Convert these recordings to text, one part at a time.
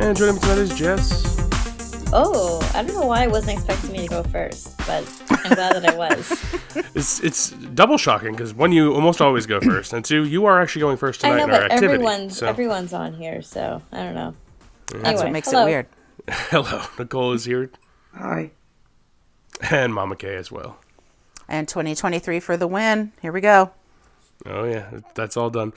And joining me tonight is Jess. Oh, I don't know why I wasn't expecting me to go first, but I'm glad that I was. It's double shocking because one, you almost always go first, and two, you are actually going first tonight I know, in our but activity. everyone's on here, so I don't know. That's Anyway, what makes hello. it weird. Hello, Nicole is here, Hi. and Mama K as well. And 2023 for the win. Here we go. Oh yeah, that's all done.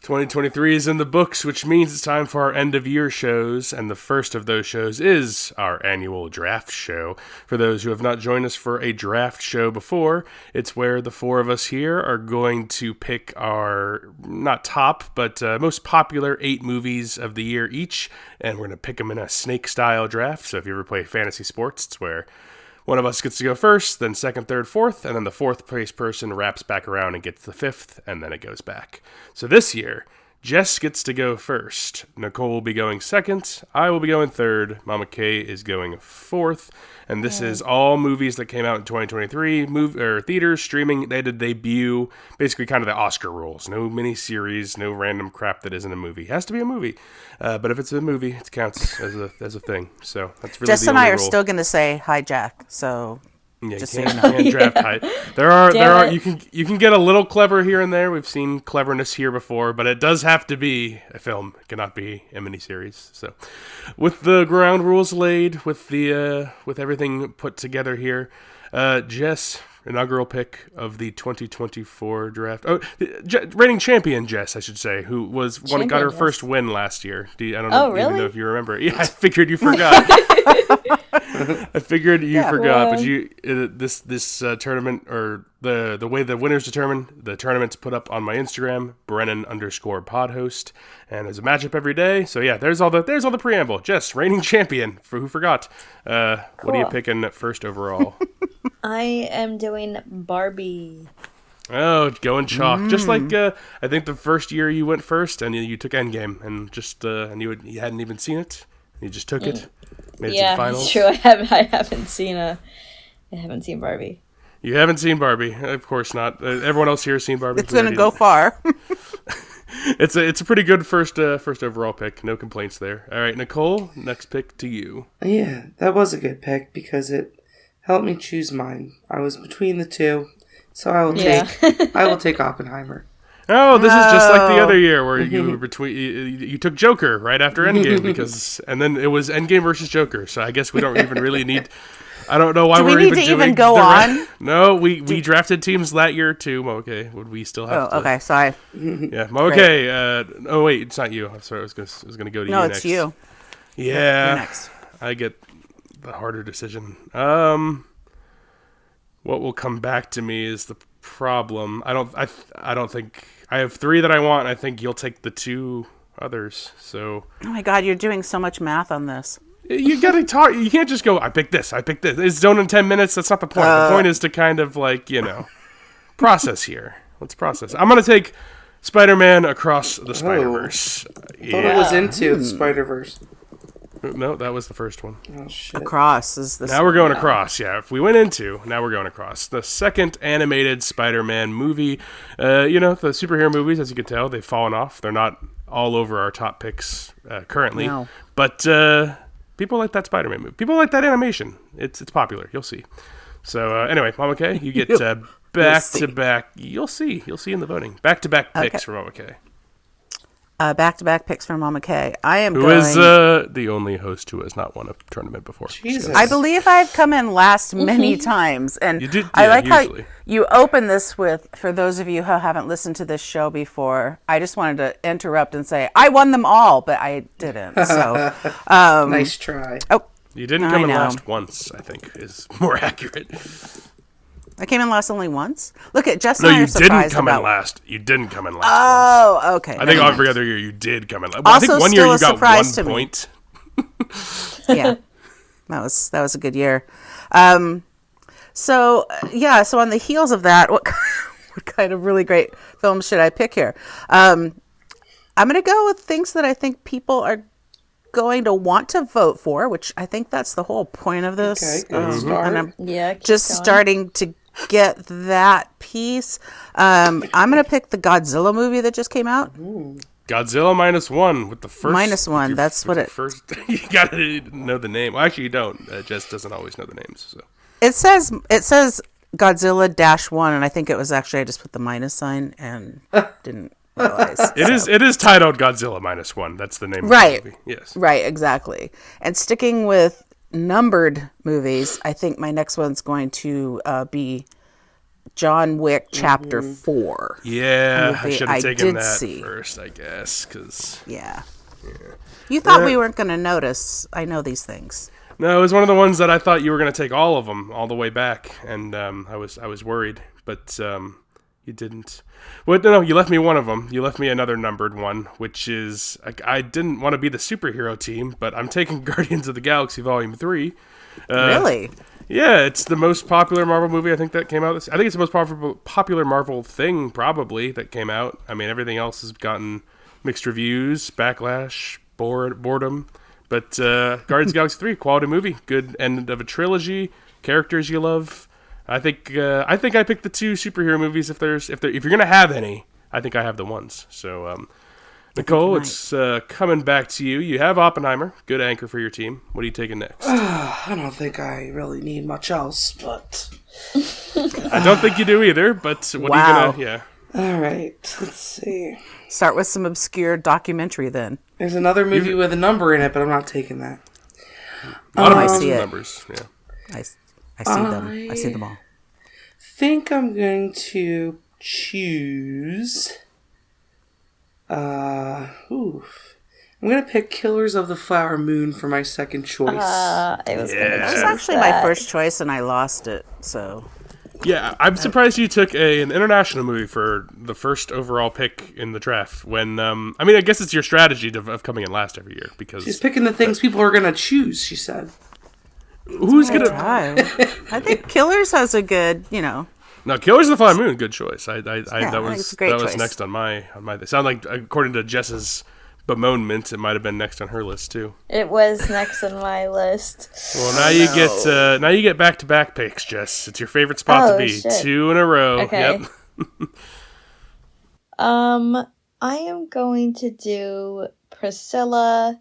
2023 is in the books, which means it's time for our end of year shows, and the first of those shows is our annual draft show. For those who have not joined us for a draft show before, it's where the four of us here are going to pick our, not top, but most popular 8 movies of the year each, and we're going to pick them in a snake style draft. So if you ever play fantasy sports, it's where one of us gets to go first, then second, third, fourth, and then the fourth place person wraps back around and gets the fifth, and then it goes back. So this year, Jess gets to go first. Nicole will be going second. I will be going third. Mama K is going fourth. And this is all movies that came out in 2023. Theaters, streaming, they did debut. Basically kind of the Oscar rules. No miniseries, no random crap that isn't a movie. It has to be a movie. But if it's a movie, it counts as a thing. So that's really Jess the and only I are rule. still going to say hi, Jack. So Yeah, just you so can't, you know. can't draft high. There are Damn it. you can get a little clever here and there. We've seen cleverness here before, but it does have to be a film. It cannot be a miniseries. So, with the ground rules laid, with the with everything put together here, Jess, inaugural pick of the 2024 draft. Oh, reigning champion Jess, I should say, who got her Champion, first win last year. I don't Oh, even really? know if you remember. Yeah, I figured you forgot. I figured you forgot, but this tournament, or the way the winners determined, the tournament's put up on my Instagram, Brennan_podhost, and there's a matchup every day. So yeah, there's all the preamble. Jess, reigning champion, for who forgot. What are you Cool. picking first overall? I am doing Barbie. Oh, going chalk. Just like I think the first year you went first, and you took Endgame, and just and you hadn't even seen it. You just took it. Made it to the Yeah, finals. it's true. I haven't seen Barbie. You haven't seen Barbie, of course not. Everyone else here has seen Barbie. It's going to go far. It's a pretty good first overall pick. No complaints there. All right, Nicole, next pick to you. Yeah, that was a good pick because it helped me choose mine. I was between the two, so I will take Oppenheimer. Oh, this is just like the No. other year where you were you took Joker right after Endgame and then it was Endgame versus Joker. So I guess we don't even really need. I don't know why Do we we're need even to doing even go the on? No, we drafted teams that year too. Okay, would we still have? Oh, okay. Sorry. Yeah. Okay. Oh wait, it's not you. I'm sorry. I was gonna go to No, you it's next. you. Yeah. You're next. I get the harder decision. What will come back to me is the problem. I don't think I have 3 that I want. I think you'll take the 2 others. So Oh, my God. You're doing so much math on this. you gotta talk. You can't just go, I picked this. It's done in 10 minutes. That's not the point. The point is to kind of process here. Let's process. I'm gonna take Spider-Man Across the Spider-Verse. Thought it was into the Spider-Verse. No, that was the first one. Oh, shit. Across is the. Now we're going across, yeah. If we went into, now we're going across. The second animated Spider-Man movie. The superhero movies, as you can tell, they've fallen off. They're not all over our top picks currently. No. But people like that Spider-Man movie. People like that animation. It's popular. You'll see. So anyway, Mama K, you get back-to-back. You'll see in the voting. Back-to-back picks for Mama K. Back-to-back picks from Mama K. I am Who going... is the only host who has not won a tournament before. Jesus. I believe I've come in last many times, and You did- I yeah, like usually. how you open this with, for those of you who haven't listened to this show before, I just wanted to interrupt and say, I won them all, but I didn't, so... Nice try. Oh, You didn't I come in know. last once, I think, is more accurate. I came in last only once? Look at Jess No, and I you are surprised didn't come about... in last. You didn't come in last. Oh, okay. I think every other year you did come in last. Also I think one year still you a got surprise 1 to me. point. Yeah, that was a good year. So on the heels of that, what kind of really great films should I pick here? I'm going to go with things that I think people are going to want to vote for, which I think that's the whole point of this. Okay, good start. And I'm Yeah, keep just going. starting to get that piece. I'm going to pick the Godzilla movie that just came out. Godzilla -1 with the first -1. That's what it. First, you gotta know the name. Well, actually, you don't. Jess doesn't always know the names. So It says Godzilla -1, and I think it was actually I just put the minus sign and didn't realize. it is titled Godzilla -1. That's the name Right. of the movie. Yes. Right, exactly. And sticking with numbered movies, I think my next one's going to be John Wick Chapter 4. Yeah, I movie should I have taken did that see. first, I guess, because Yeah. You thought we weren't going to notice. I know these things. no, it was one of the ones that I thought you were going to take all of them all the way back, and I was worried, but you didn't. Well, no, you left me one of them. You left me another numbered one, which is I didn't want to be the superhero team, but I'm taking Guardians of the Galaxy Volume 3. Really? Yeah, it's the most popular Marvel movie I think that came out. I think it's the most popular Marvel thing probably that came out. I mean, everything else has gotten mixed reviews, backlash, boredom. But Guardians of the Galaxy 3, quality movie, good end of a trilogy, characters you love. I think I picked the two superhero movies if you're gonna have any. I think I have the ones. So Nicole, it's coming back to you. You have Oppenheimer, good anchor for your team. What are you taking next? I don't think I really need much else, but I don't think you do either. But what are you gonna? Yeah. all right. Let's see. Start with some obscure documentary then. There's another movie with a number in it, but I'm not taking that. A lot of I movies see with it. numbers. Yeah. I see them. I see them all. Think I'm going to choose. I'm going to pick Killers of the Flower Moon for my second choice. It was Yeah. That was actually my first choice, and I lost it. So Yeah, I'm surprised you took an international movie for the first overall pick in the draft. When I mean, I guess it's your strategy of coming in last every year because She's picking the things people are going to choose, she said. who's gonna? I think Killers has a good, No, Killers of the Flower Moon, good choice. I I that think was it's a great that was choice. next on my. It sounded like according to Jess's bemoanment, it might have been next on her list too. It was next on my list. Well, now you get back-to-back picks, Jess. It's your favorite spot to be. Shit. 2 in a row. Okay. Yep. I am going to do Priscilla,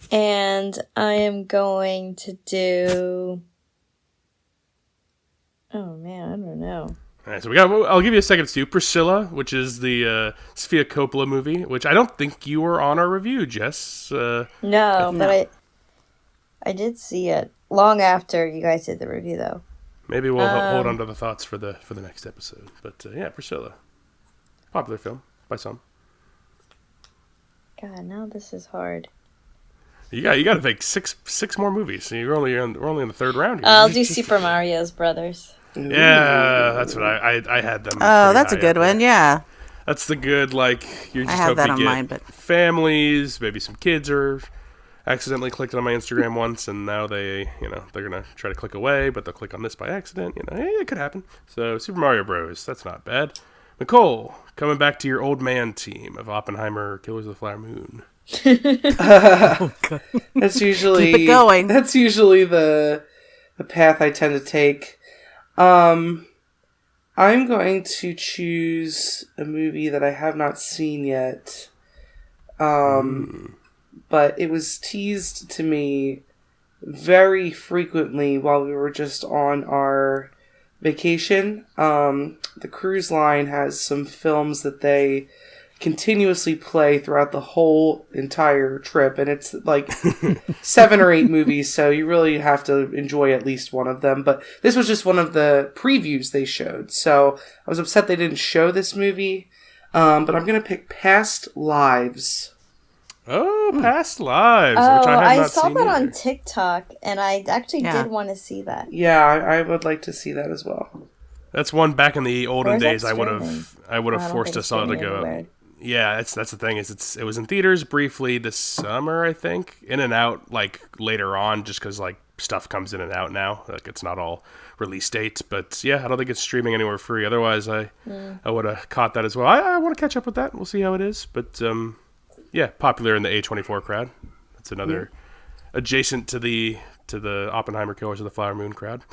and I am going to do. Oh man, I don't know. All right, so I'll give you a second to do Priscilla, which is the Sofia Coppola movie, which I don't think you were on our review, Jess. No, but I did see it long after you guys did the review, though. Maybe we'll hold on to the thoughts for the next episode. But yeah, Priscilla, popular film by some. God, now this is hard. You got to pick six more movies. So we're only in the third round here. I'll do Super Mario's Brothers. Yeah, that's what I had them. Oh, pretty that's a high good up there. one. Yeah. That's the good, like, you just have hope that you on get mine, but- families, maybe some kids are accidentally clicked on my Instagram once, and now they're going to try to click away, but they'll click on this by accident, it could happen. So, Super Mario Bros., that's not bad. Nicole, coming back to your old man team of Oppenheimer, Killers of the Flower Moon. That's usually Keep it going. That's usually the path I tend to take. I'm going to choose a movie that I have not seen yet. But it was teased to me very frequently while we were just on our vacation. The cruise line has some films that they continuously play throughout the whole entire trip, and it's like 7 or 8 movies, so you really have to enjoy at least one of them. But this was just one of the previews they showed, so I was upset they didn't show this movie. But I'm gonna pick Past Lives. Oh, Past Lives, Oh, which I have I not saw seen that either. on TikTok, and I actually Yeah. did want to see that. Yeah, I would like to see that as well. That's one back in the olden Where's that days I would streaming? have I don't forced think us all to streaming go. anywhere. Yeah, that's the thing is it was in theaters briefly this summer, I think, in and out like later on, just because like stuff comes in and out now, like it's not all release dates. But yeah, I don't think it's streaming anywhere free. Otherwise, I would have caught that as well. I want to catch up with that. We'll see how it is. But yeah, popular in the A24 crowd. That's another adjacent to the to the Oppenheimer Killers of the Flower Moon crowd.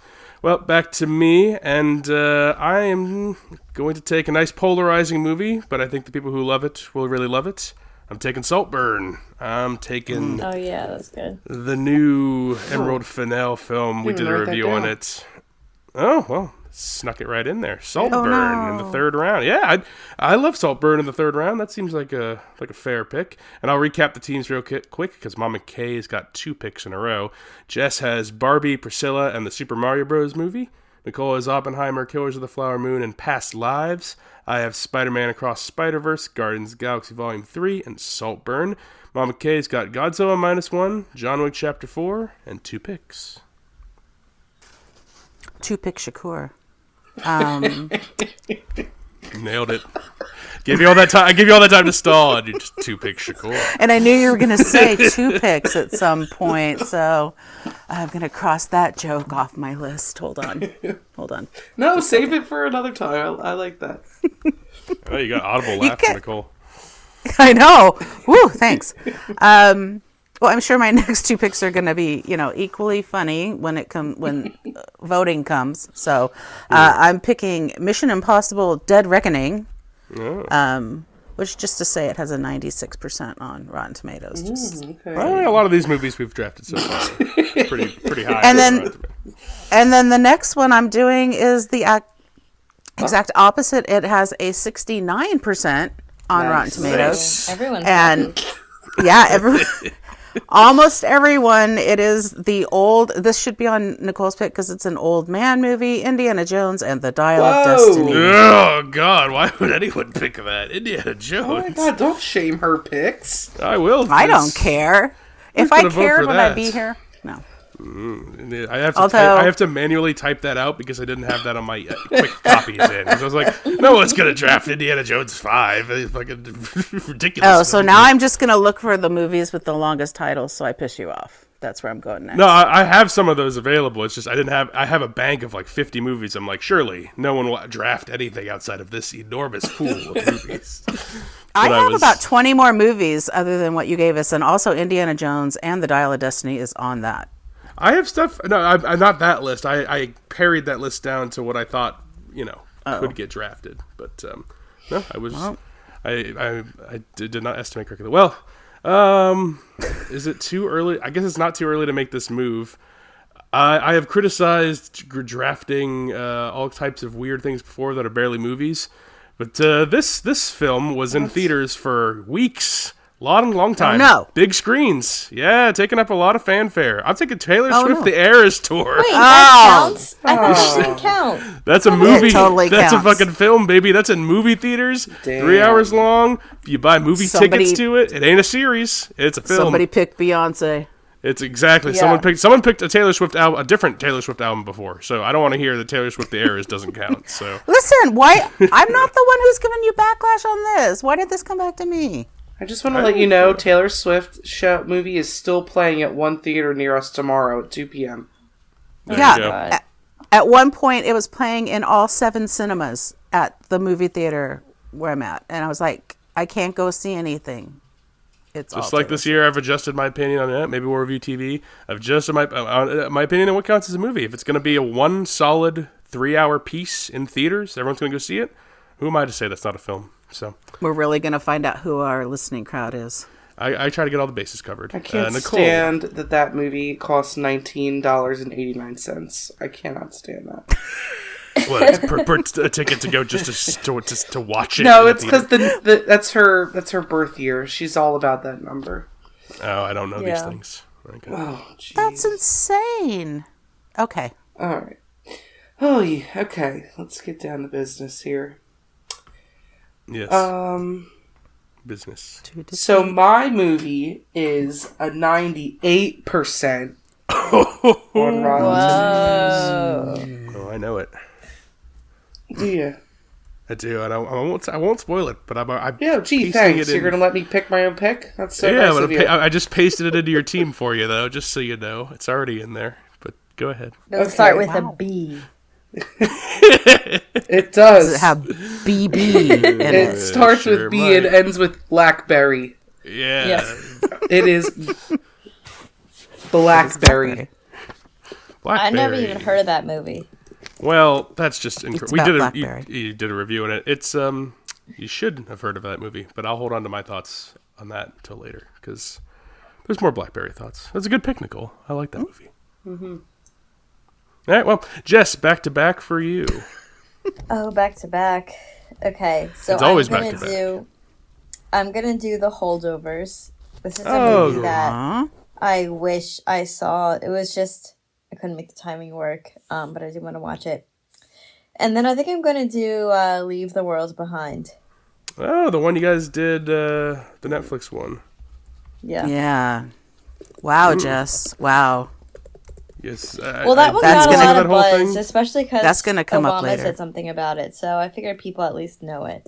Well, back to me, and I am going to take a nice polarizing movie, but I think the people who love it will really love it. I'm taking Saltburn. I'm taking Oh yeah, that's good. the new Emerald Fennell film. We Didn't did a write that review on down. it. Oh, well, snuck it right in there. Saltburn no. in the third round. Yeah, I love Saltburn in the third round. That seems like a fair pick. And I'll recap the teams real quick because Mama Kay's got 2 picks in a row. Jess has Barbie, Priscilla, and the Super Mario Bros. Movie. Nicole has Oppenheimer, Killers of the Flower Moon, and Past Lives. I have Spider-Man Across Spider-Verse, Guardians of the Galaxy Volume 3, and Saltburn. Mama Kay's got Godzilla -1, John Wick Chapter 4, and 2 picks. 2 pick Shakur. Nailed it. Give you all that time. I give you all that time to stall, and you just 2 picks Shakur. And I knew you were going to say 2 picks at some point, so I'm going to cross that joke off my list. Hold on. No, save it for another time. I like that. Oh, you got audible laugh from Nicole. I know. Woo, thanks. Well, I'm sure my next 2 picks are going to be, equally funny when voting comes. So I'm picking Mission Impossible: Dead Reckoning, which, just to say, it has a 96% on Rotten Tomatoes. Okay. Well, a lot of these movies we've drafted so far are pretty high. And then the next one I'm doing is the exact opposite. It has a 69% on Rotten Tomatoes. Everyone's And happy. yeah, almost everyone. It is the old. This should be on Nicole's pick because it's an old man movie. Indiana Jones and the Dial of Whoa. Destiny. Oh God! Why would anyone pick that? Indiana Jones. Oh my god, don't shame her picks. I will. I don't care. If I gonna vote cared, for would I that? be here? No. I have to. Although- I have to manually type that out because I didn't have that on my quick copies in. 'Cause I was like, no one's gonna draft Indiana Jones 5. It's fucking ridiculous. Oh, so now I'm just gonna look for the movies with the longest titles, so I piss you off. That's where I'm going next. No, I have some of those available. It's just I have a bank of like 50 movies. I'm like, surely no one will draft anything outside of this enormous pool of movies. I But have was- about 20 more movies other than what you gave us, and also Indiana Jones and the Dial of Destiny is on that. I have stuff. No, I'm not that list. I parried that list down to what I thought could get drafted. But no, I was. I did not estimate correctly. Well, is it too early? I guess it's not too early to make this move. I have criticized drafting all types of weird things before that are barely movies, but this film was in theaters for weeks. Long time. no. Big screens. Yeah, taking up a lot of fanfare. I'm taking Taylor Swift no. The Eras Tour. Wait, that counts? I thought it didn't count. That's a movie. totally That's counts. a fucking film, baby. That's in movie theaters. Damn. 3 hours long. You buy movie Somebody- tickets to it. It ain't a series. It's a film. Somebody picked Beyonce. It's exactly. Yeah. Someone picked a Taylor Swift album, a different Taylor Swift album before. So I don't want to hear that Taylor Swift The Eras doesn't count. So Listen, why? I'm not the one who's giving you backlash on this. Why did this come back to me? I just want to let you know Taylor Swift movie is still playing at one theater near us tomorrow at 2 p.m. there Yeah. you go. God. At one point, it was playing in all 7 cinemas at the movie theater where I'm at, and I was like, I can't go see anything. It's Just all like this year, I've adjusted my opinion on it. Maybe we'll review TV. I've adjusted my opinion on what counts as a movie. If it's going to be a one solid 3-hour piece in theaters, everyone's going to go see it. Who am I to say that's not a film? So We're really going to find out who our listening crowd is. I try to get all the bases covered. I can't Nicole, stand that movie costs $19.89. I cannot stand that. what, per a ticket to go just to watch it. No, in it's the theater? because that's her birth year. She's all about that number. Oh, I don't know these Yeah. things. Okay. Oh, jeez. That's insane. Okay. All right. Oh, yeah. Okay. Let's get down to business here. Yes. Business. So my movie is a 98% on Rotten Tomatoes. Oh, I know it. Yeah. I do. I won't spoil it, but I'm Yeah, gee, pasting thanks. it You're in- going to let me pick my own pick? That's so yeah, nice but of you. I just pasted it into your team for you, though, just so you know. It's already in there, but go ahead. Does it start Okay. with a B? It does. Does it have BB in It it? starts sure with B and might. ends with Blackberry. Yeah. Yeah. It is Blackberry. I never Blackberry. even heard of that movie. Well, that's just It's we about did Blackberry. you did a review on it. It's you should have heard of that movie, but I'll hold on to my thoughts on that until later because there's more Blackberry thoughts. That's a good pick, Nicole. I like that movie. Mm-hmm. All right, well, Jess, back to back for you. Oh, back to back. Okay, so It's always I'm gonna back to back. I'm gonna do The Holdovers. This is a Oh, movie that Aw. I wish I saw. It was just I couldn't make the timing work, but I do want to watch it. And then I think I'm gonna do Leave the World Behind. Oh, the one you guys did, the Netflix one. Yeah. Yeah. Wow, Jess. Wow. Yes. Well, that one That's got a gonna- lot that of whole buzz, thing? especially because That's gonna come up Obama later. said something about it. So I figured people at least know it.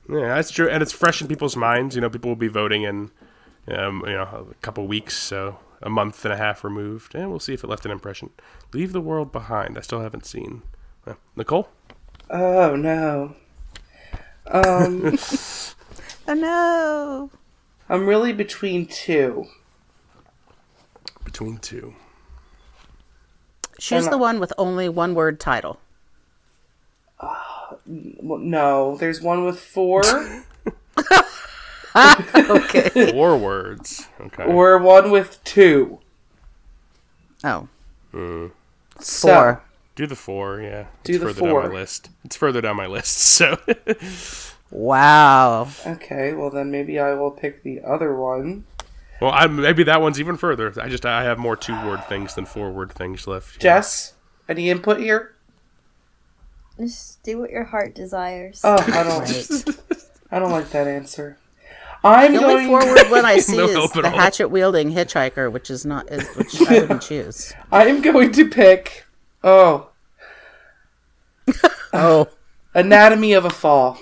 Yeah, that's true, and it's fresh in people's minds. You know, people will be voting in, a couple weeks, so a month and a half removed, and we'll see if it left an impression. Leave the World Behind. I still haven't seen. Nicole? Oh no. Oh no. I'm really between two. Between two. Choose the one with only one word title. Well, no, there's one with 4 Okay. 4 words. Okay. or one with 2. Oh. So, 4. Do the 4, yeah. Do It's the further down 4. my list. It's further down my list, so. Wow. okay, well then maybe I will pick the other one. Well, maybe that one's even further. I have more 2-word things than 4-word things left. Jess, any input here? Just do what your heart desires. Oh, I don't like that answer. I'm The only going. forward one I see No is help at the all. hatchet-wielding hitchhiker, which I wouldn't choose. I am going to pick. Oh, Oh. Anatomy of a Fall.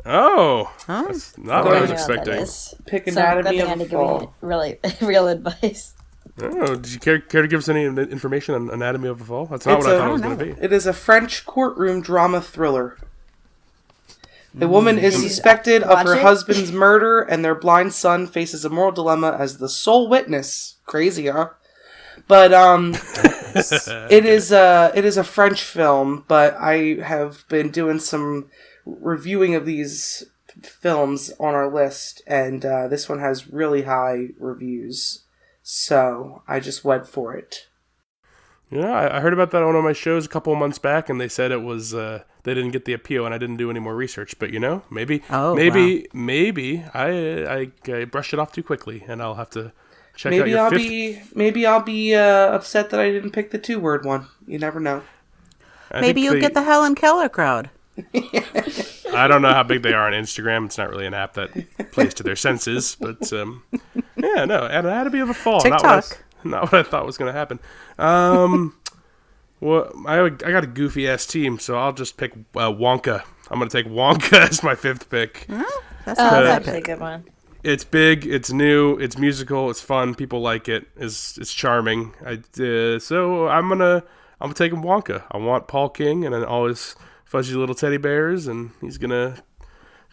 Oh, Huh? that's not what I was Going on that expecting. is. Pick So I'm Anatomy glad of they had a to give me Fall. really real advice. Oh, did you care to give us any information on Anatomy of a Fall? That's not It's what I a- thought it was I don't going to be. It is a French courtroom drama thriller. A woman is suspected of Watch her it? husband's murder, and their blind son faces a moral dilemma as the sole witness. Crazy, huh? But it is a French film. But I have been doing some reviewing of these films on our list, and this one has really high reviews. So I just went for it. Yeah, I heard about that on one of my shows a couple of months back, and they said it was they didn't get the appeal, and I didn't do any more research. But maybe I brushed it off too quickly, and I'll have to check out Maybe your I'll fifth. be upset that I didn't pick the 2-word one. You never know. I Maybe think you'll get the Helen Keller crowd. I don't know how big they are on Instagram. It's not really an app that plays to their senses, but yeah, no, Anatomy of a Fall. TikTok. Not what I thought was going to happen. Well, I got a goofy ass team, so I'll just pick Wonka. I'm going to take Wonka as my 5th pick. That's Oh, not that's a bad actually a pick. good one. It's big, it's new, it's musical, it's fun. People like it. It's charming. So I'm gonna take Wonka. I want Paul King and then all his fuzzy little teddy bears, and he's gonna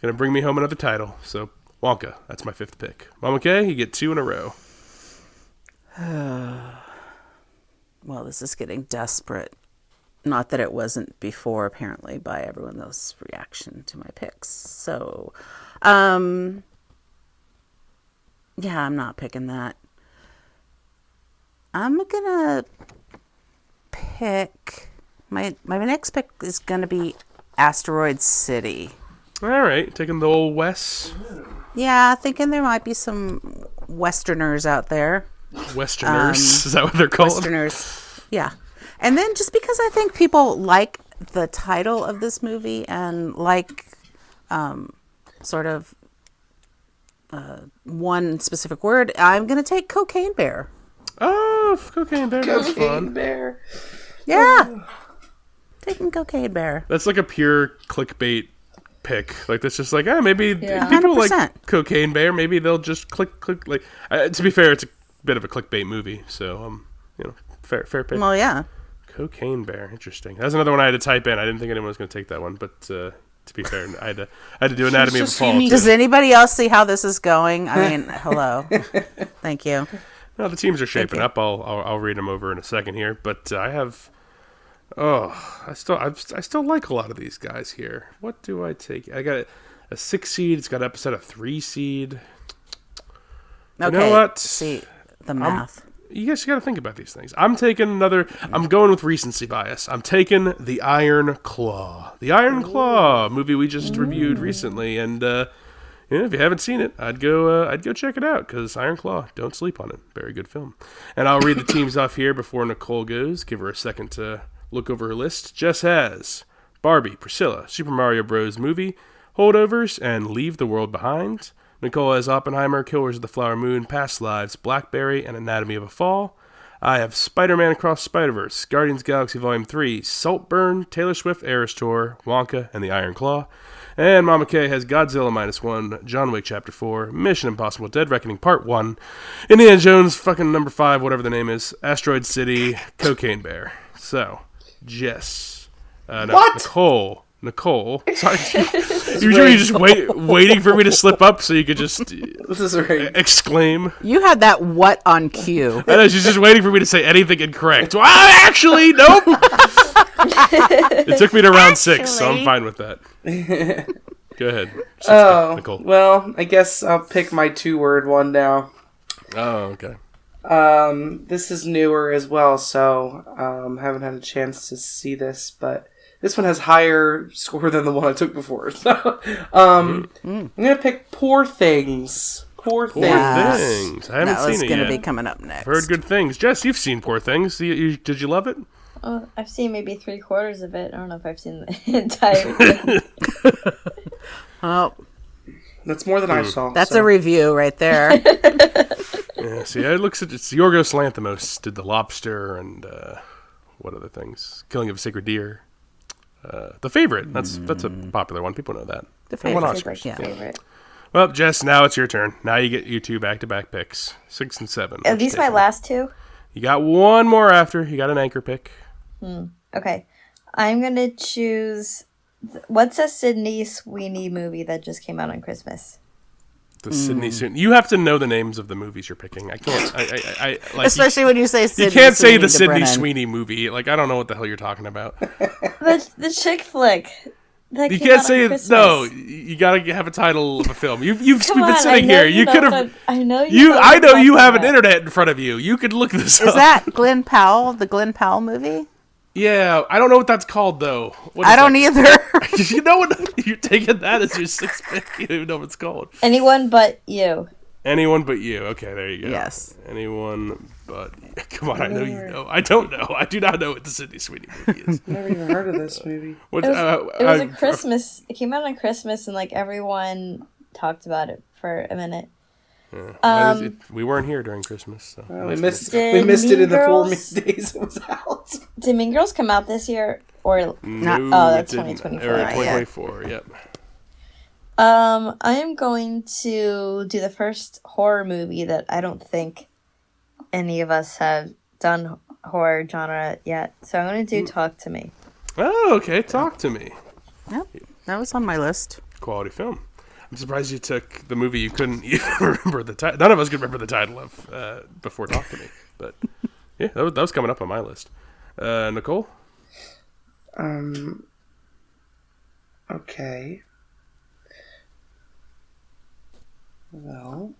bring me home another title. So Wonka, that's my 5th pick. Mama K, you get 2 in a row. Well, this is getting desperate. Not that it wasn't before, apparently, by everyone's reaction to my picks. So, yeah, I'm not picking that. I'm gonna pick my next pick is gonna be Asteroid City. All right, taking the old Wes. Yeah, thinking there might be some Westerners out there. Westerners. Is that what they're called? Westerners. Yeah. And then just because I think people like the title of this movie and like sort of one specific word, I'm going to take Cocaine Bear. Oh, Cocaine Bear. That's Cocaine fun. Bear. Yeah. Taking Cocaine Bear. That's like a pure clickbait pick. Like that's just like, maybe Yeah. people 100%. like Cocaine Bear. Maybe they'll just click. Like to be fair, it's a bit of a clickbait movie. So fair pick. Well, yeah. Cocaine Bear. Interesting. That's another one I had to type in. I didn't think anyone was going to take that one, but to be fair, I had to do Anatomy of a just Fall. unique. too. Does anybody else see how this is going? I mean, hello. Thank you. Well, the teams are shaping you. up. I'll read them over in a second here, but I have. I still like a lot of these guys here. What do I take? I got a 6 seed. It's got Episode of 3 seed. Okay. You know what? See the math. You guys got to think about these things. I'm taking another. I'm going with recency bias. I'm taking The Iron Claw. The Iron Claw movie we just reviewed recently, and if you haven't seen it, I'd go check it out because Iron Claw. Don't sleep on it. Very good film. And I'll read the teams off here before Nicole goes. Give her a second to look over her list. Jess has Barbie, Priscilla, Super Mario Bros. Movie, Holdovers, and Leave the World Behind. Nicole has Oppenheimer, Killers of the Flower Moon, Past Lives, Blackberry, and Anatomy of a Fall. I have Spider-Man Across Spider-Verse, Guardians of the Galaxy Volume 3, Saltburn, Taylor Swift Eras Tour, Wonka, and the Iron Claw. And Mama K has Godzilla -1, John Wick Chapter 4, Mission Impossible Dead Reckoning Part 1, Indiana Jones fucking number 5, whatever the name is, Asteroid City, Cocaine Bear. So, Jess. What? Nicole. Sorry. You were just waiting for me to slip up so you could just This is right. exclaim. You had that what on cue. I know, she's just waiting for me to say anything incorrect. Well, actually, nope. It took me to round 6, so I'm fine with that. Go ahead. Nicole. Well, I guess I'll pick my 2-word one now. Oh, okay. This is newer as well, so haven't had a chance to see this, but this one has higher score than the one I took before. So, I'm gonna pick Poor Things. Poor Things. Yes. Things. I haven't That was seen it going to yet. be coming up next. Heard good things. Jess, you've seen Poor Things. Did you love it? I've seen maybe 3/4 of it. I don't know if I've seen the entire thing. Oh, That's more than I saw. that's so. a review right there. Yeah, see, it looks it's Yorgos Lanthimos did The Lobster and what other things? Killing of a Sacred Deer. The Favorite. That's a popular one. People know that. The It won Favorite. Oscars. Yeah. Favorite. Well, Jess, now it's your turn. Now you get you 2 back-to-back picks. 6 and 7. Are these my last 2? You got one more after. You got an anchor pick. Okay. I'm going to choose... What's a Sydney Sweeney movie that just came out on Christmas? The Sydney Sweeney. You have to know the names of the movies you're picking. I can't. I like. Especially when you say Sydney You can't say Sweeney the to Sydney Brennan. Sweeney movie. Like, I don't know what the hell you're talking about. The chick flick. That You came can't out say on Christmas. no. You gotta have a title of a film. We've Come been on, sitting I know here. You know could what have. I'm- I know You. know I what know I'm you have talking an about. internet in front of you. You could look this up. Is that Glenn Powell, the Glenn Powell movie? Yeah, I don't know what that's called though. What I is don't that? either. You know what? You're taking that as your 6th pick. You don't even know what it's called. Anyone but you. Anyone but you. Okay, there you go. Yes. Anyone but you. Come on, I know you know. I don't know. I do not know what the Sydney Sweeney movie is. Never even heard of this movie. What, It was a Christmas. It came out on Christmas, and like everyone talked about it for a minute. we weren't here during Christmas. So. We missed Did it in the Mean 4 Girls- days it was out. Did Mean Girls come out this year or? No, Oh, that's it didn't. 2024, Or right, 2024, yep. I am going to do the first horror movie that I don't think any of us have done horror genre yet. So I'm going to do Talk to Me. Oh, okay. Talk to me. Yep, that was on my list. Quality film. I'm surprised you took the movie you couldn't even remember the title. None of us could remember the title of before Talk to Me. But yeah, that was coming up on my list. Nicole? Okay. Well,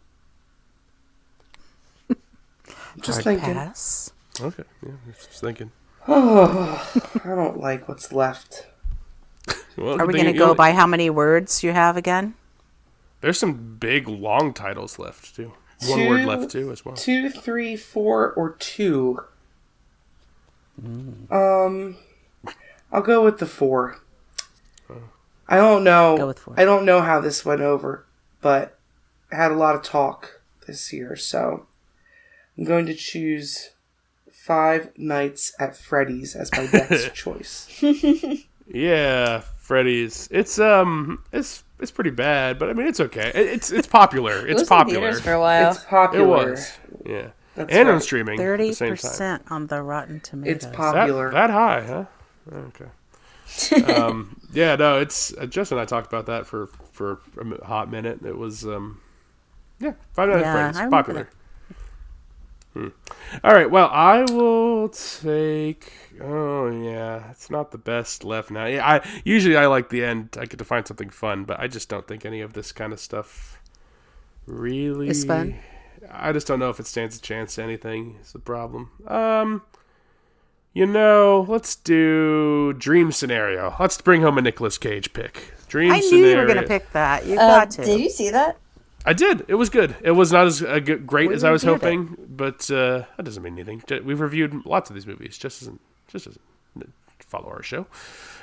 just Hard thinking. pass. Okay. Yeah, just thinking. I don't like what's left. Well, Are we good thing going to you- go by how many words you have again? There's some big, long titles left, too. One word left, too, as well. 2, 3, 4, or 2. I'll go with the 4. I don't know. Go with 4. I don't know how this went over, but I had a lot of talk this year, so I'm going to choose Five Nights at Freddy's as my next choice. Yeah, Freddy's. It's pretty bad, but I mean it's okay. It's popular. It It's was in popular. theaters for a while. It's popular. It was. Yeah. That's and on right. streaming at the same time. 30% on the Rotten Tomatoes. It's popular. That high, huh? Okay. Yeah, no, it's Jess and I talked about that for a hot minute. It was Five Nights at Yeah, Freddy's I remember popular. All right. Well, I will take. Oh yeah, it's not the best left now. Yeah, I like the end. I get to find something fun, but I just don't think any of this kind of stuff really It's fun. I just don't know if it stands a chance to anything. Is the problem. Let's do Dream Scenario. Let's bring home a Nicolas Cage pick. Dream I Scenario. knew you were going to pick that. You got to. Did you see that? I did. It was good. It was not as great as I was reviewed hoping, but that doesn't mean anything. We've reviewed lots of these movies. Just doesn't follow our show.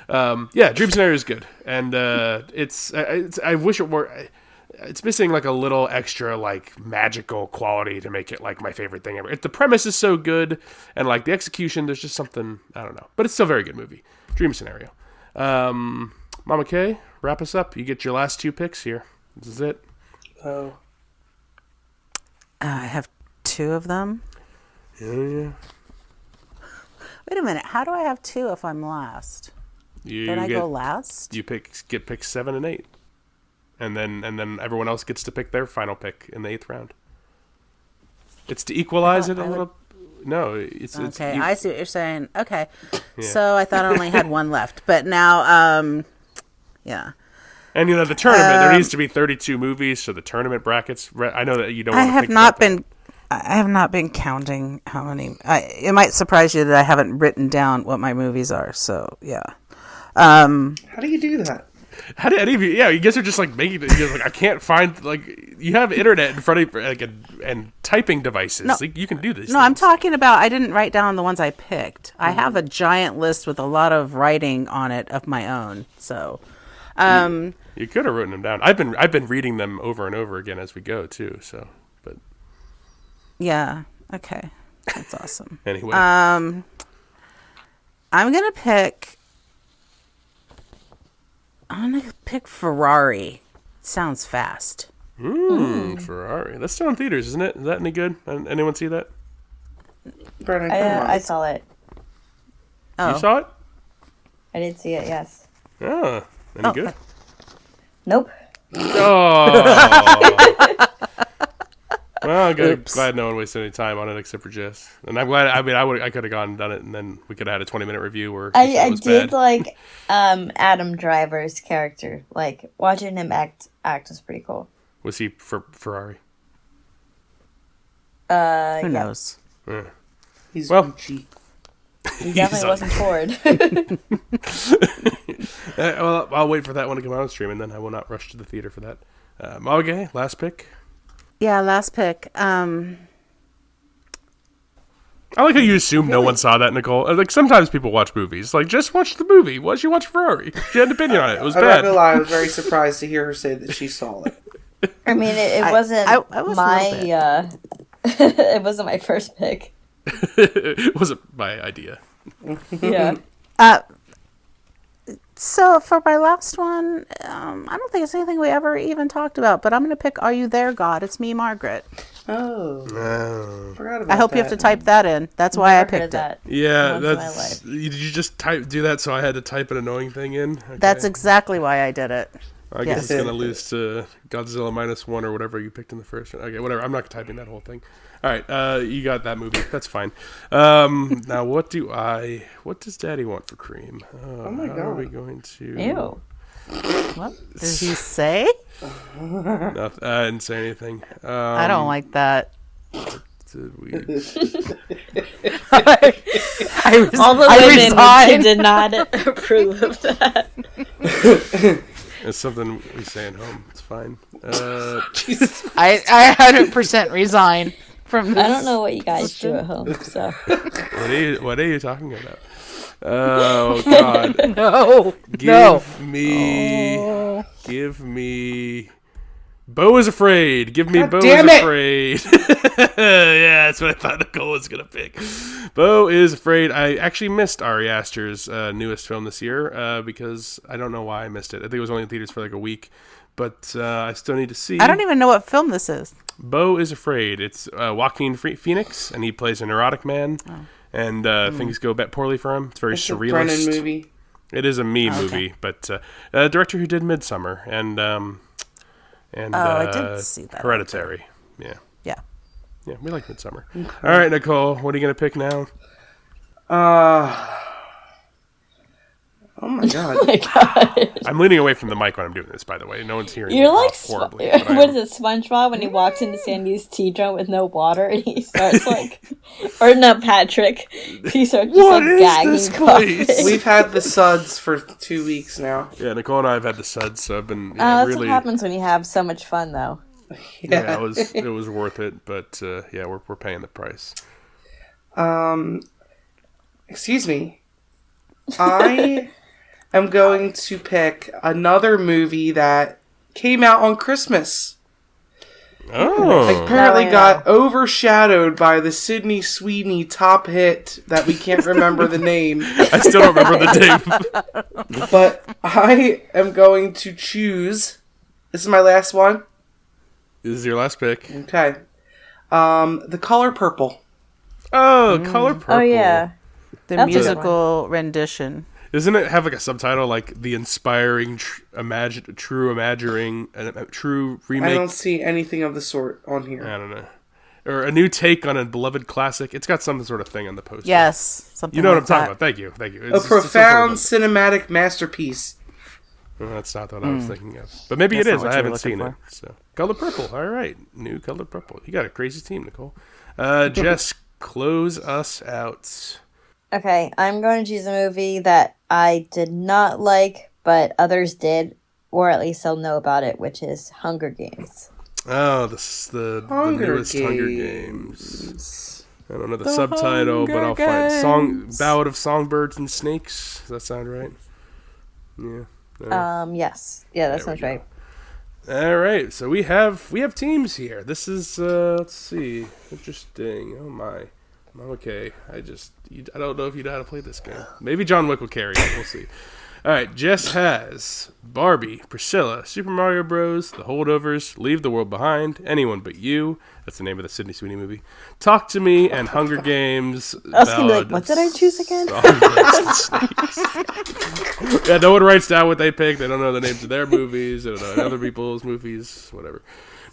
Dream Scenario is good, and it's. I wish it were. It's missing like a little extra like magical quality to make it like my favorite thing ever. The premise is so good, and like the execution, there's just something I don't know, but it's still a very good movie. Dream Scenario. Mama Kay, wrap us up. You get your last 2 picks here. This is it. Oh. I have 2 of them. Yeah. Wait a minute. How do I have 2 if I'm last? Can I go last? You get picks 7 and 8, and then everyone else gets to pick their final pick in the 8th round. It's to equalize it a little. No, it's okay. I see what you're saying. Okay, so I thought I only had 1 left, but now, yeah. And the tournament, there needs to be 32 movies, so the tournament brackets. I know that you don't. I want to have think not about been. I have not been counting how many. It might surprise you that I haven't written down what my movies are. So yeah. How do you do that? How do any of you? Yeah, you guys are just like making it. You're like, I can't find like you have internet in front of you, like and typing devices. No. Like, you can do this. No, I'm talking about. I didn't write down the ones I picked. I have a giant list with a lot of writing on it of my own. So. You could have written them down. I've been reading them over and over again as we go too. So, but Yeah. Okay. That's awesome. anyway, I'm gonna pick Ferrari. Sounds fast. Ferrari. That's still in theaters, isn't it? Is that any good? Anyone see that? Brennan, come on. I saw it. Oh. You saw it? I did see it. Yes. Oh, any good? Nope. Oh. Well, I'm Oops. glad no one wasted any time on it except for Jess. And I'm glad. I mean, I could have gone and done it, and then we could have had a 20-minute review where I was did bad. like Adam Driver's character. Like watching him act was pretty cool. Was he for Ferrari? Who knows? Yeah. He's Well- Gucci. He definitely wasn't Ford. Well, I'll wait for that one to come out on stream, and then I will not rush to the theater for that. Okay, last pick. Yeah, last pick. I like how you assume no one saw that, Nicole. Like, sometimes people watch movies. Like, just watch the movie. Why don't you watch Ferrari? She had an opinion on it. It was I'm not bad. gonna lie, I was very surprised to hear her say that she saw it. I mean, it wasn't I was a my it wasn't my first pick. It wasn't my idea. Yeah. So for my last one, I don't think it's anything we ever even talked about, but I'm going to pick "Are You There, God?" It's me, Margaret. Oh, Oh. forgot about I hope you have to type that in. That's why I Never heard picked of it. that. Yeah, Once in my that's. life. Did you just do that so I had to type an annoying thing in? Okay. That's exactly why I did it. I guess yes. it's gonna lose to Godzilla -1 or whatever you picked in the first one. Okay, whatever. I'm not typing that whole thing. All right, you got that movie. That's fine. Now, what does Daddy want for cream? Oh my How are God. we going to? Ew. What did he say? No, I didn't say anything. I don't like that. Did we? All the I women resign. did not approve of that. It's something we say at home. It's fine. I 100% resign from this. I don't know what you guys do at home, so What are you talking about? Oh God! No. Give me. Bo is Afraid. Give me God Bo damn is it. Afraid. Yeah, that's what I thought Nicole was gonna pick. Bo is Afraid. I actually missed Ari Aster's newest film this year because I don't know why I missed it. I think it was only in theaters for like a week, but I still need to see. I don't even know what film this is. Bo is Afraid. It's Joaquin Phoenix, and he plays a neurotic man, and things go a bit poorly for him. It's very It's a surrealist. Brennan movie. It is a me movie, but director who did Midsummer and I did see that. Hereditary. Yeah, Yeah. Yeah, we like Midsummer. Okay. All right, Nicole, what are you going to pick now? Oh my god. Oh my god. I'm leaning away from the mic when I'm doing this, by the way. No one's hearing You're me like, cough horribly. what is it, SpongeBob when he walks into Sandy's tea drum with no water and he starts like, or no, Patrick, he starts just What like is gagging this coughing. place? We've had the suds for 2 weeks now. Yeah, Nicole and I have had the suds, so I've been That's really... what happens when you have so much fun, though. Yeah, it was worth it, but yeah, we're paying the price. Excuse me. I am going to pick another movie that came out on Christmas. Oh. Apparently No, I got overshadowed by the Sydney Sweeney top hit that we can't remember the name. I still don't remember the name. But I am going to choose... This is my last one. This is your last pick. Okay. The Color Purple. Oh, Color Purple. Oh, yeah. The That's a good musical rendition. Doesn't it have like a subtitle like the inspiring, true remake? I don't see anything of the sort on here. I don't know. Or a new take on a beloved classic. It's got some sort of thing on the poster. Yes, something. You know what I'm like talking that. about. Thank you. A profound cinematic masterpiece. Well, that's not what I was thinking of. But maybe That's it not is. what I you were haven't seen looking it. So Color Purple. All right. New Color Purple. You got a crazy team, Nicole. Jess, close us out. Okay, I'm going to choose a movie that I did not like, but others did, or at least they'll know about it, which is Hunger Games. Oh, this is the newest Hunger Games. I don't know the subtitle, but I'll find Ballad of Songbirds and Snakes. Does that sound right? Yeah. No. Yes. Yeah, that There sounds we go. right. All right, so we have teams here. This is let's see, interesting. Oh my, okay. I don't know if you know how to play this game. Maybe John Wick will carry it. We'll see. All right, Jess has Barbie, Priscilla, Super Mario Bros., The Holdovers, Leave the World Behind, Anyone But You. That's the name of the Sydney Sweeney movie. Talk to Me and Hunger Games. I was gonna be like, what did I choose again? Yeah, no one writes down what they pick. They don't know the names of their movies. They don't know other people's movies. Whatever.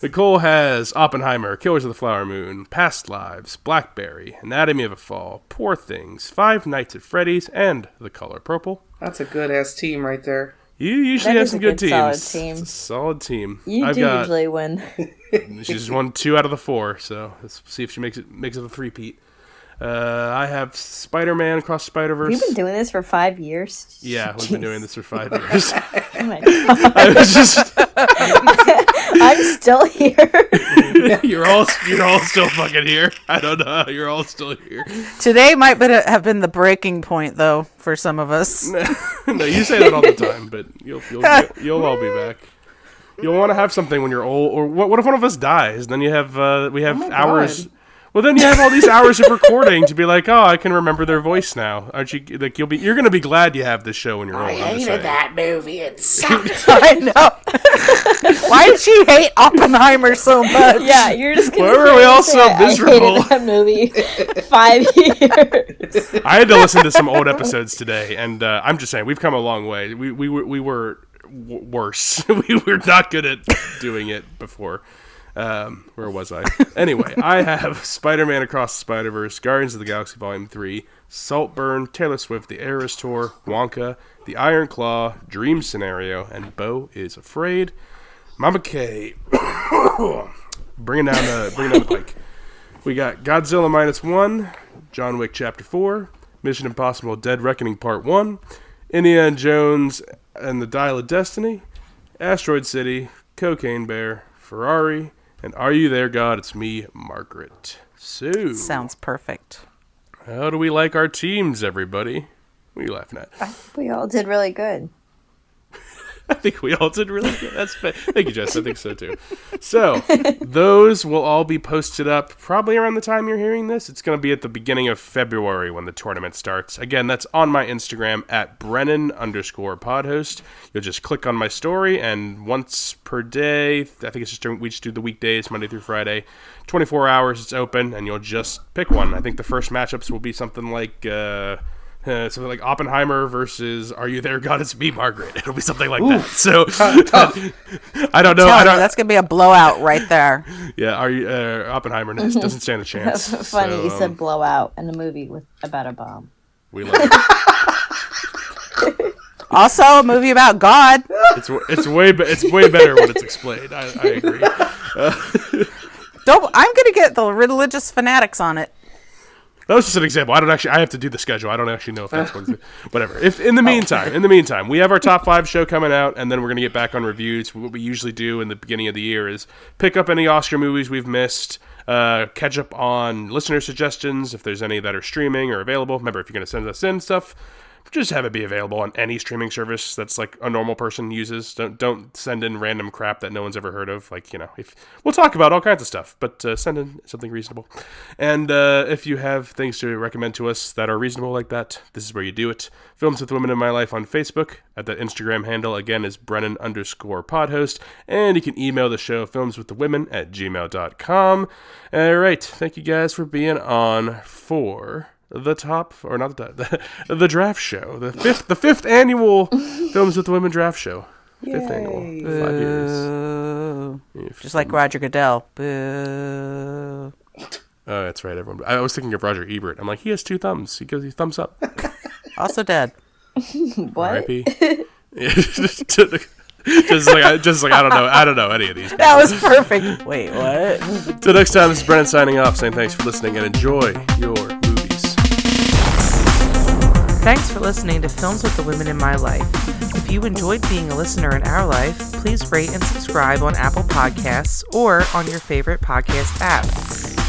Nicole has Oppenheimer, Killers of the Flower Moon, Past Lives, Blackberry, Anatomy of a Fall, Poor Things, Five Nights at Freddy's, and The Color Purple. That's a good-ass team right there. You usually That have is some a good good, teams. solid team. It's a solid team. You do usually win. She just won 2 out of the 4, so let's see if she makes it a three-peat. I have Spider-Man Across the Spider-Verse. You've been doing this for 5 years? Yeah, we've Jeez. been doing this for 5 years. Oh my God. I was just I'm still here. you're all still fucking here. I don't know. You're all still here. Today might have been the breaking point, though, for some of us. No, you say that all the time, but you'll all be back. You'll want to have something when you're old, or what if one of us dies? Then you have we have hours. God. Well, then you have all these hours of recording to be like, oh, I can remember their voice now. Aren't you? Like you're gonna be glad you have this show when you're old. I'm just saying. that movie. It sucked. I know. Why did she hate Oppenheimer so much? Yeah, you're just gonna Why were we all say, so I miserable?" hated that movie 5 years. I had to listen to some old episodes today, and I'm just saying we've come a long way. We were worse. We were not good at doing it before. Where was I? Anyway, I have Spider-Man Across the Spider-Verse, Guardians of the Galaxy Volume 3, Saltburn, Taylor Swift, The Eras Tour, Wonka, The Iron Claw, Dream Scenario, and Beau is Afraid. Mama K, bringing down the pike. We got Godzilla -1, John Wick Chapter 4, Mission Impossible Dead Reckoning Part 1, Indiana Jones and the Dial of Destiny, Asteroid City, Cocaine Bear, Ferrari, and Are You There, God? It's Me, Margaret. So, Sounds perfect. how do we like our teams, everybody? What are you laughing at? We all did really good. I think we all did really good. Thank you, Jess. I think so too. So, those will all be posted up probably around the time you're hearing this. It's going to be at the beginning of February when the tournament starts. Again, that's on my Instagram at Brennan_podhost. You'll just click on my story, and once per day, I think it's just we just do the weekdays, Monday through Friday. 24 hours, it's open, and you'll just pick one. I think the first matchups will be something like something like Oppenheimer versus Are You There, God? It's Me, Margaret. It'll be something like that. Oof. So Tough. I don't know. That's gonna be a blowout right there. Yeah, Oppenheimer doesn't stand a chance. Funny So, you said blowout in a movie about a bomb. we love it. Also, a movie about God. It's way better when it's explained. I agree. I'm gonna get the religious fanatics on it. That was just an example. I have to do the schedule. I don't actually know if that's whatever. If in the meantime, we have our top 5 show coming out, and then we're gonna get back on reviews. What we usually do in the beginning of the year is pick up any Oscar movies we've missed, catch up on listener suggestions if there's any that are streaming or available. Remember, if you're gonna send us in stuff, just have it be available on any streaming service that's like a normal person uses. Don't send in random crap that no one's ever heard of. Like, if we'll talk about all kinds of stuff, but send in something reasonable. And if you have things to recommend to us that are reasonable like that, this is where you do it. Films with Women in My Life on Facebook. At the Instagram handle again is Brennan_podhost, and you can email the show filmswiththewomen@gmail.com. All right, thank you guys for being on for the draft show, the fifth annual Films with the Women draft show. Fifth annual, 5 years. Just like Roger Goodell. Boo. Oh, that's right, everyone. I was thinking of Roger Ebert. I'm like, he has 2 thumbs. He goes, he thumbs up. Also dead. What? R.I.P. just like I don't know any of these. That was perfect. Wait, what? Till next time, this is Brennan signing off, saying thanks for listening and enjoy your movies. Thanks for listening to Films with the Women in My Life. If you enjoyed being a listener in our life, please rate and subscribe on Apple Podcasts or on your favorite podcast app.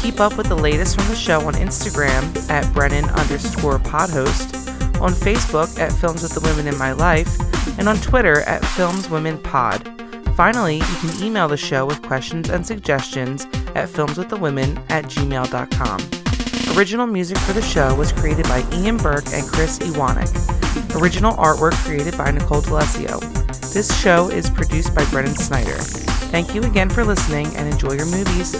Keep up with the latest from the show on Instagram at Brennan_podhost, on Facebook at Films with the Women in My Life, and on Twitter at FilmsWomenPod. Finally, you can email the show with questions and suggestions at filmswiththewomen@gmail.com. Original music for the show was created by Ian Burke and Chris Iwanek. Original artwork created by Nicole D'Alessio. This show is produced by Brennan Snyder. Thank you again for listening and enjoy your movies.